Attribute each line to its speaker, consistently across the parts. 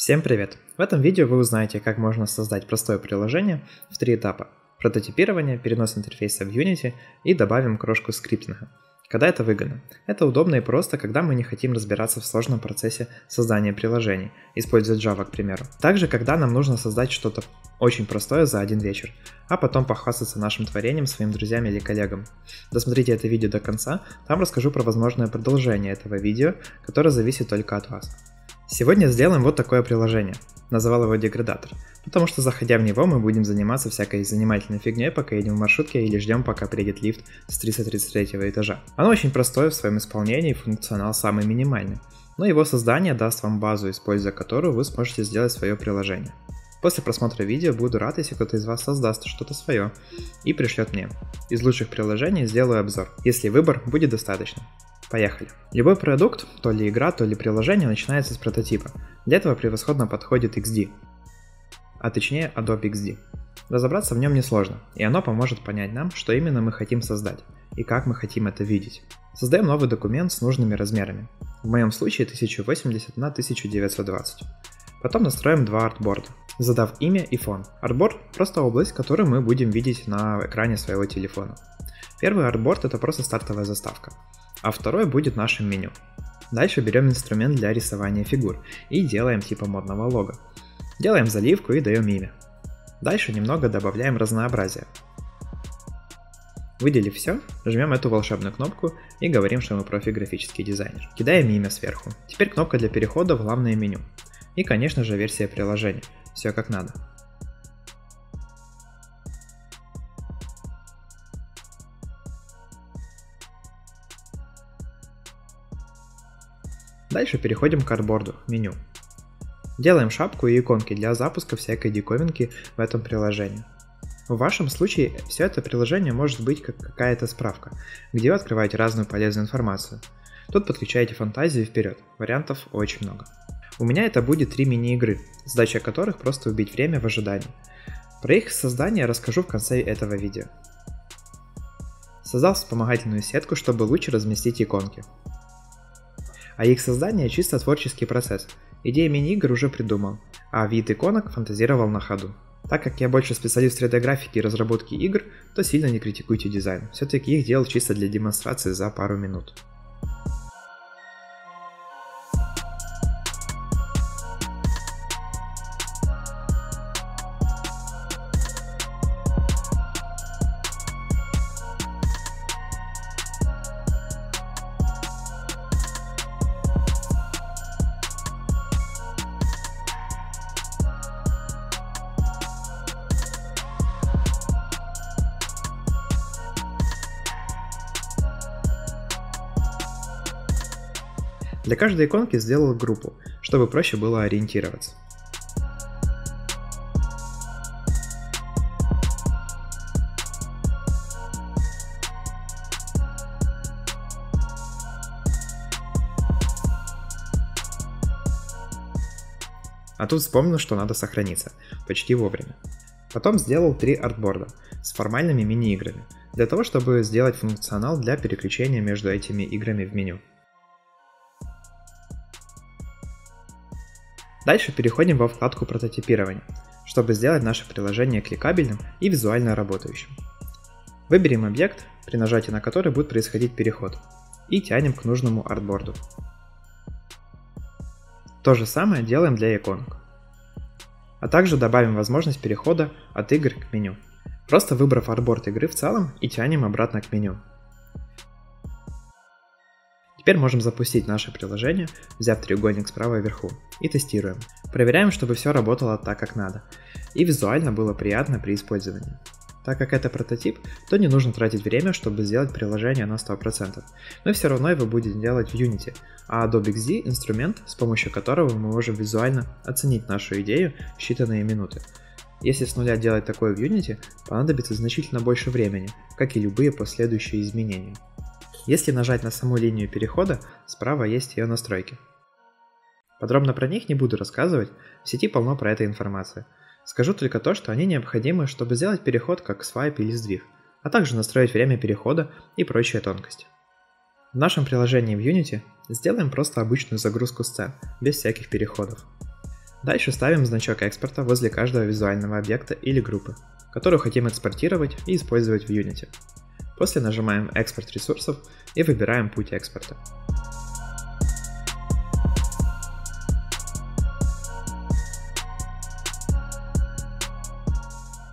Speaker 1: Всем привет! В этом видео вы узнаете, как можно создать простое приложение в 3 этапа: прототипирование, перенос интерфейса в Unity и добавим крошку скриптинга. Когда это выгодно? Это удобно и просто, когда мы не хотим разбираться в сложном процессе создания приложений, используя Java, к примеру. Также, когда нам нужно создать что-то очень простое за один вечер, а потом похвастаться нашим творением своим друзьям или коллегам. Досмотрите это видео до конца, там расскажу про возможное продолжение этого видео, которое зависит только от вас. Сегодня сделаем вот такое приложение. Назвал его деградатор, потому что, заходя в него, мы будем заниматься всякой занимательной фигней, пока едем в маршрутке или ждем, пока приедет лифт с 333 этажа. Оно очень простое в своем исполнении, функционал самый минимальный, но его создание даст вам базу, используя которую вы сможете сделать свое приложение. После просмотра видео буду рад, если кто-то из вас создаст что-то свое и пришлет мне. Из лучших приложений сделаю обзор, если выбор будет достаточно. Поехали. Любой продукт, то ли игра, то ли приложение, начинается с прототипа. Для этого превосходно подходит XD, а точнее Adobe XD. Разобраться в нем несложно, и оно поможет понять нам, что именно мы хотим создать и как мы хотим это видеть. Создаем новый документ с нужными размерами. В моем случае 1080 на 1920. Потом настроим два артборда, задав имя и фон. Артборд – просто область, которую мы будем видеть на экране своего телефона. Первый артборд – это просто стартовая заставка, а второй будет нашим меню. Дальше берем инструмент для рисования фигур и делаем типа модного лого. Делаем заливку и даем имя. Дальше немного добавляем разнообразия. Выделив все, жмем эту волшебную кнопку и говорим, что мы профи-графический дизайнер. Кидаем имя сверху. Теперь кнопка для перехода в главное меню. И, конечно же, версия приложения. Все как надо. Дальше переходим к артборду, меню. Делаем шапку и иконки для запуска всякой диковинки в этом приложении. В вашем случае все это приложение может быть как какая-то справка, где вы открываете разную полезную информацию. Тут подключаете фантазию вперед, вариантов очень много. У меня это будет 3 мини-игры, задача которых просто убить время в ожидании. Про их создание расскажу в конце этого видео. Создал вспомогательную сетку, чтобы лучше разместить иконки. А их создание чисто творческий процесс. Идеи мини-игр уже придумал, а вид иконок фантазировал на ходу. Так как я больше специалист в 3D-графике и разработке игр, то сильно не критикуйте дизайн. Все-таки их делал чисто для демонстрации за пару минут. Для каждой иконки сделал группу, чтобы проще было ориентироваться. А тут вспомнил, что надо сохраниться, почти вовремя. Потом сделал 3 артборда с формальными мини-играми, для того, чтобы сделать функционал для переключения между этими играми в меню. Дальше переходим во вкладку прототипирования, чтобы сделать наше приложение кликабельным и визуально работающим. Выберем объект, при нажатии на который будет происходить переход, и тянем к нужному артборду. То же самое делаем для иконок. А также добавим возможность перехода от игр к меню, просто выбрав артборд игры в целом и тянем обратно к меню. Теперь можем запустить наше приложение, взяв треугольник справа вверху, и тестируем. Проверяем, чтобы все работало так, как надо, и визуально было приятно при использовании. Так как это прототип, то не нужно тратить время, чтобы сделать приложение на 100%, но все равно его будем делать в Unity, а Adobe XD – инструмент, с помощью которого мы можем визуально оценить нашу идею в считанные минуты. Если с нуля делать такое в Unity, понадобится значительно больше времени, как и любые последующие изменения. Если нажать на саму линию перехода, справа есть ее настройки. Подробно про них не буду рассказывать, в сети полно про это информации. Скажу только то, что они необходимы, чтобы сделать переход как свайп или сдвиг, а также настроить время перехода и прочие тонкости. В нашем приложении в Unity сделаем просто обычную загрузку сцен, без всяких переходов. Дальше ставим значок экспорта возле каждого визуального объекта или группы, которую хотим экспортировать и использовать в Unity. После нажимаем «Экспорт ресурсов» и выбираем путь экспорта.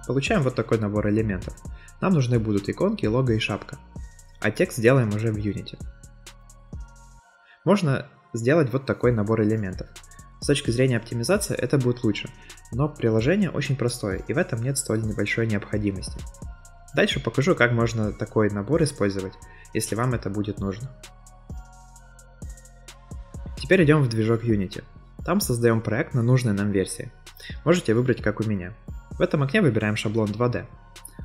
Speaker 1: Получаем вот такой набор элементов. Нам нужны будут иконки, лого и шапка. А текст сделаем уже в Unity. Можно сделать вот такой набор элементов. С точки зрения оптимизации это будет лучше, но приложение очень простое и в этом нет столь небольшой необходимости. Дальше покажу, как можно такой набор использовать, если вам это будет нужно. Теперь идем в движок Unity. Там создаем проект на нужной нам версии. Можете выбрать, как у меня. В этом окне выбираем шаблон 2D.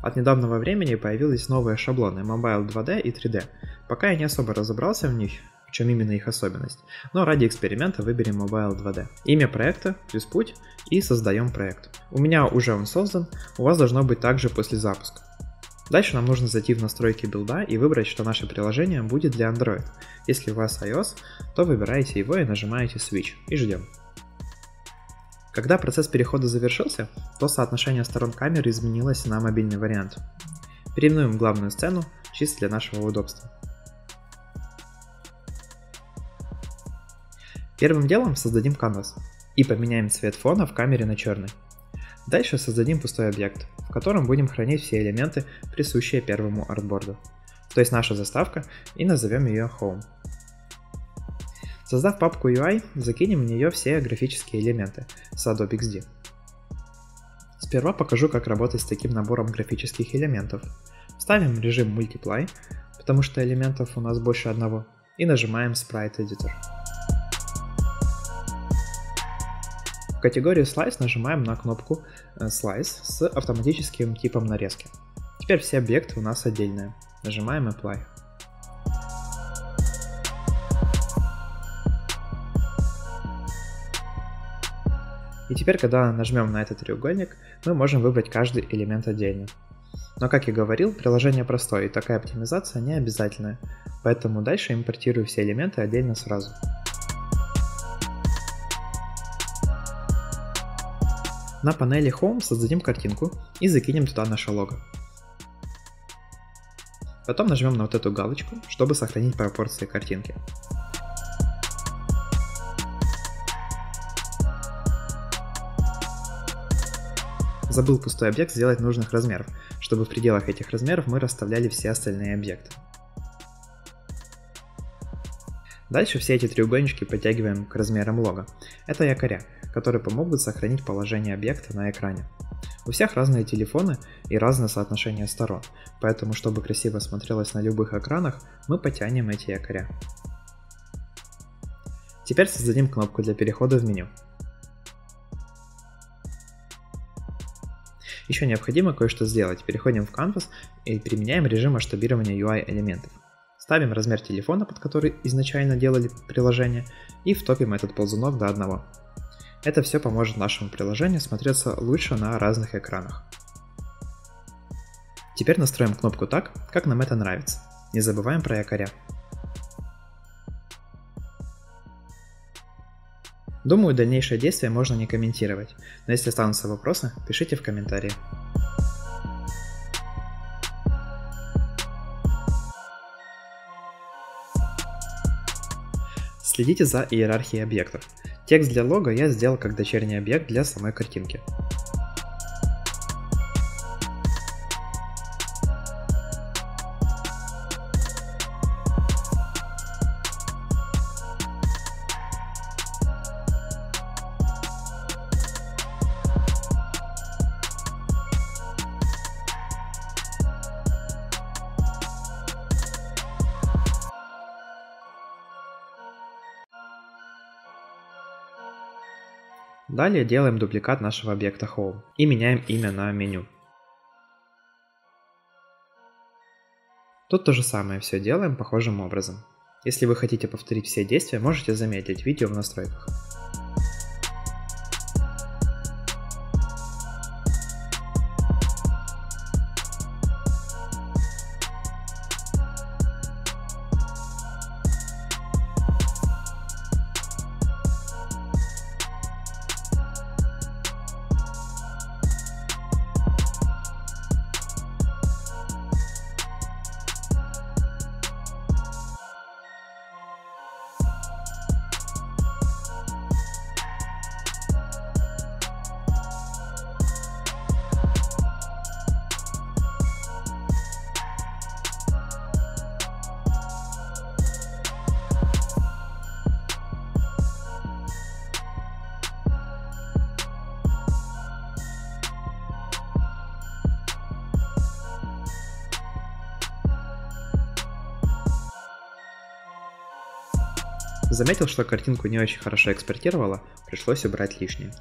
Speaker 1: От недавнего времени появились новые шаблоны Mobile 2D и 3D. Пока я не особо разобрался в них, в чем именно их особенность, но ради эксперимента выберем Mobile 2D. Имя проекта плюс путь и создаем проект. У меня уже он создан, у вас должно быть также после запуска. Дальше нам нужно зайти в настройки билда и выбрать, что наше приложение будет для Android. Если у вас iOS, то выбираете его и нажимаете Switch и ждем. Когда процесс перехода завершился, то соотношение сторон камеры изменилось на мобильный вариант. Переименуем главную сцену чисто для нашего удобства. Первым делом создадим канвас и поменяем цвет фона в камере на черный. Дальше создадим пустой объект, в котором будем хранить все элементы, присущие первому артборду, то есть наша заставка, и назовем ее Home. Создав папку UI, закинем в нее все графические элементы с Adobe XD. Сперва покажу, как работать с таким набором графических элементов. Ставим режим Multiply, потому что элементов у нас больше одного, и нажимаем Sprite Editor. В категории Slice нажимаем на кнопку Slice с автоматическим типом нарезки. Теперь все объекты у нас отдельные. Нажимаем Apply. И теперь, когда нажмем на этот треугольник, мы можем выбрать каждый элемент отдельно. Но, как я говорил, приложение простое и такая оптимизация не обязательная, поэтому дальше импортирую все элементы отдельно сразу. На панели Home создадим картинку и закинем туда наше лого. Потом нажмем на вот эту галочку, чтобы сохранить пропорции картинки. Забыл пустой объект сделать нужных размеров, чтобы в пределах этих размеров мы расставляли все остальные объекты. Дальше все эти треугольнички подтягиваем к размерам лого. Это якоря, которые помогут сохранить положение объекта на экране. У всех разные телефоны и разное соотношение сторон, поэтому, чтобы красиво смотрелось на любых экранах, мы потянем эти якоря. Теперь создадим кнопку для перехода в меню. Еще необходимо кое-что сделать. Переходим в Canvas и применяем режим масштабирования UI элементов. Ставим размер телефона, под который изначально делали приложение, и втопим этот ползунок до 1. Это все поможет нашему приложению смотреться лучше на разных экранах. Теперь настроим кнопку так, как нам это нравится. Не забываем про якоря. Думаю, дальнейшие действия можно не комментировать, но если останутся вопросы, пишите в комментарии. Следите за иерархией объектов. Текст для лого я сделал как дочерний объект для самой картинки. Далее делаем дубликат нашего объекта Home и меняем имя на меню. Тут то же самое все делаем похожим образом. Если вы хотите повторить все действия, можете замедлить видео в настройках. Заметил, что картинку не очень хорошо экспортировала, пришлось убрать лишнее.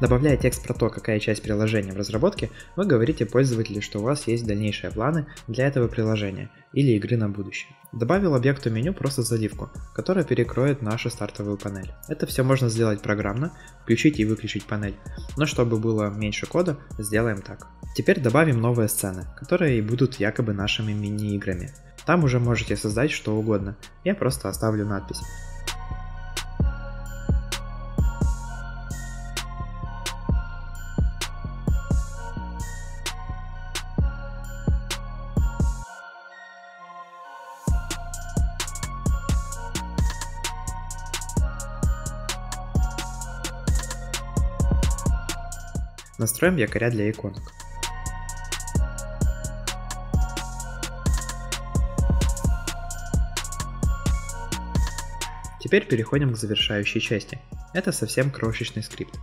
Speaker 1: Добавляя текст про то, какая часть приложения в разработке, вы говорите пользователю, что у вас есть дальнейшие планы для этого приложения или игры на будущее. Добавил объекту меню просто заливку, которая перекроет нашу стартовую панель. Это все можно сделать программно, включить и выключить панель, но чтобы было меньше кода, сделаем так. Теперь добавим новые сцены, которые и будут якобы нашими мини-играми. Там уже можете создать что угодно, я просто оставлю надпись. Настроим якоря для иконок. Теперь переходим к завершающей части. Это совсем крошечный скрипт.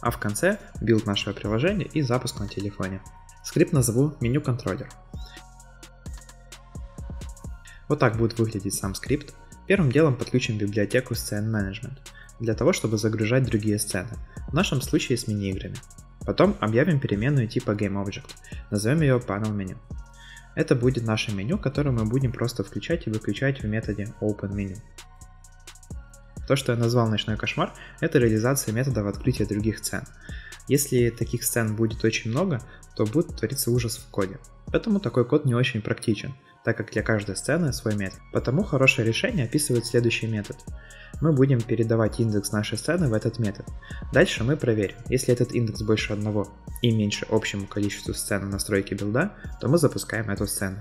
Speaker 1: А в конце билд нашего приложения и запуск на телефоне. Скрипт назову меню контроллер. Вот так будет выглядеть сам скрипт. Первым делом подключим библиотеку Scene Management для того, чтобы загружать другие сцены, в нашем случае с мини-играми. Потом объявим переменную типа GameObject, назовем ее PanelMenu. Это будет наше меню, которое мы будем просто включать и выключать в методе OpenMenu. То, что я назвал ночной кошмар, это реализация методов открытия других сцен. Если таких сцен будет очень много, то будет твориться ужас в коде. Поэтому такой код не очень практичен, так как для каждой сцены свой метод. Потому хорошее решение описывает следующий метод. Мы будем передавать индекс нашей сцены в этот метод. Дальше мы проверим. Если этот индекс больше одного и меньше общему количеству сцен в настройке билда, то мы запускаем эту сцену.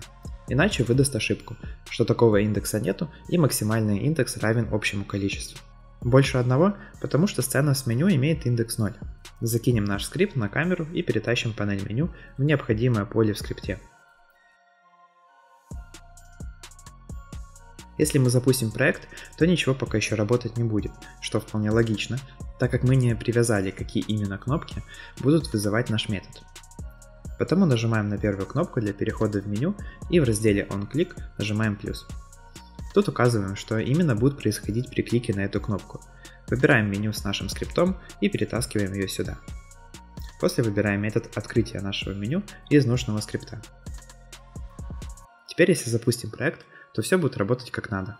Speaker 1: Иначе выдаст ошибку, что такого индекса нету и максимальный индекс равен общему количеству. Больше одного, потому что сцена с меню имеет индекс 0. Закинем наш скрипт на камеру и перетащим панель меню в необходимое поле в скрипте. Если мы запустим проект, то ничего пока еще работать не будет, что вполне логично, так как мы не привязали, какие именно кнопки будут вызывать наш метод. Потому нажимаем на первую кнопку для перехода в меню и в разделе OnClick нажимаем плюс. Тут указываем, что именно будет происходить при клике на эту кнопку. Выбираем меню с нашим скриптом и перетаскиваем ее сюда. После выбираем метод открытия нашего меню из нужного скрипта. Теперь, если запустим проект, то все будет работать как надо.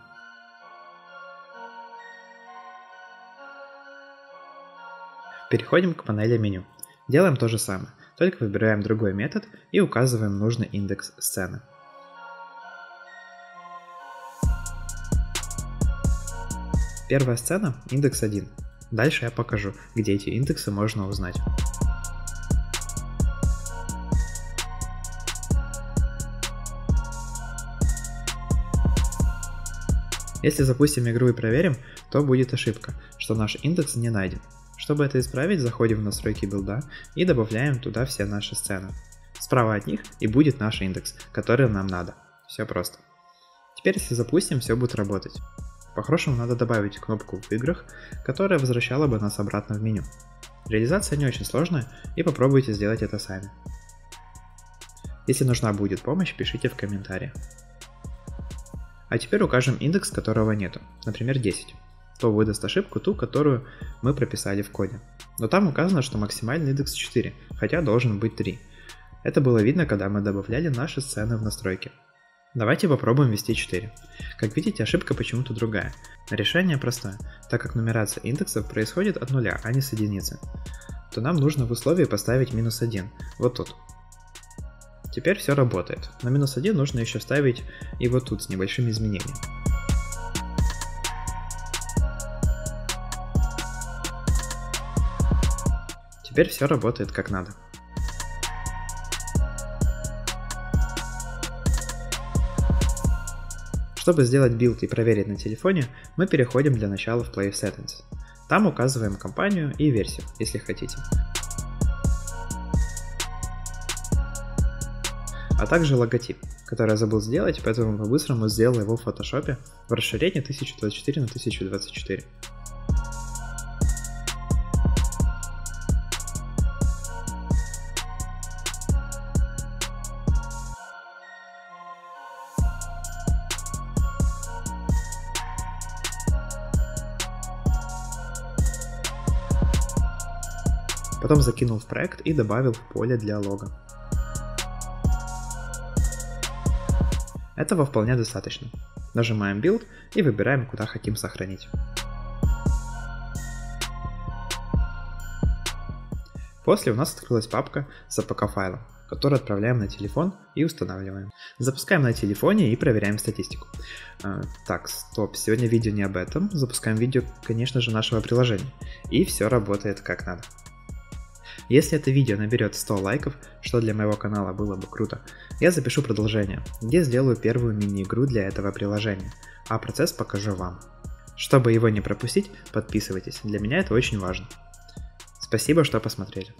Speaker 1: Переходим к панели меню. Делаем то же самое, только выбираем другой метод и указываем нужный индекс сцены. Первая сцена – индекс 1. Дальше я покажу, где эти индексы можно узнать. Если запустим игру и проверим, то будет ошибка, что наш индекс не найден. Чтобы это исправить, заходим в настройки билда и добавляем туда все наши сцены. Справа от них и будет наш индекс, который нам надо. Все просто. Теперь, если запустим, все будет работать. По-хорошему надо добавить кнопку в играх, которая возвращала бы нас обратно в меню. Реализация не очень сложная, и попробуйте сделать это сами. Если нужна будет помощь, пишите в комментариях. А теперь укажем индекс, которого нету, например 10. То выдаст ошибку ту, которую мы прописали в коде. Но там указано, что максимальный индекс 4, хотя должен быть 3. Это было видно, когда мы добавляли наши сцены в настройки. Давайте попробуем ввести 4. Как видите, ошибка почему-то другая. Решение простое. Так как нумерация индексов происходит от нуля, а не с единицы, то нам нужно в условии поставить -1, вот тут. Теперь все работает, но -1 нужно еще вставить и вот тут с небольшими изменениями. Теперь все работает как надо. Чтобы сделать билд и проверить на телефоне, мы переходим для начала в Play Settings. Там указываем компанию и версию, если хотите. А также логотип, который я забыл сделать, поэтому по-быстрому сделал его в Photoshop в расширении 1024 на 1024. Потом закинул в проект и добавил в поле для лого. Этого вполне достаточно. Нажимаем Build и выбираем, куда хотим сохранить. После у нас открылась папка с APK-файлом, который отправляем на телефон и устанавливаем. Запускаем на телефоне и проверяем статистику. Так, стоп, сегодня видео не об этом. Запускаем видео, конечно же, нашего приложения. И все работает как надо. Если это видео наберет 100 лайков, что для моего канала было бы круто, я запишу продолжение, где сделаю первую мини-игру для этого приложения, а процесс покажу вам. Чтобы его не пропустить, подписывайтесь, для меня это очень важно. Спасибо, что посмотрели.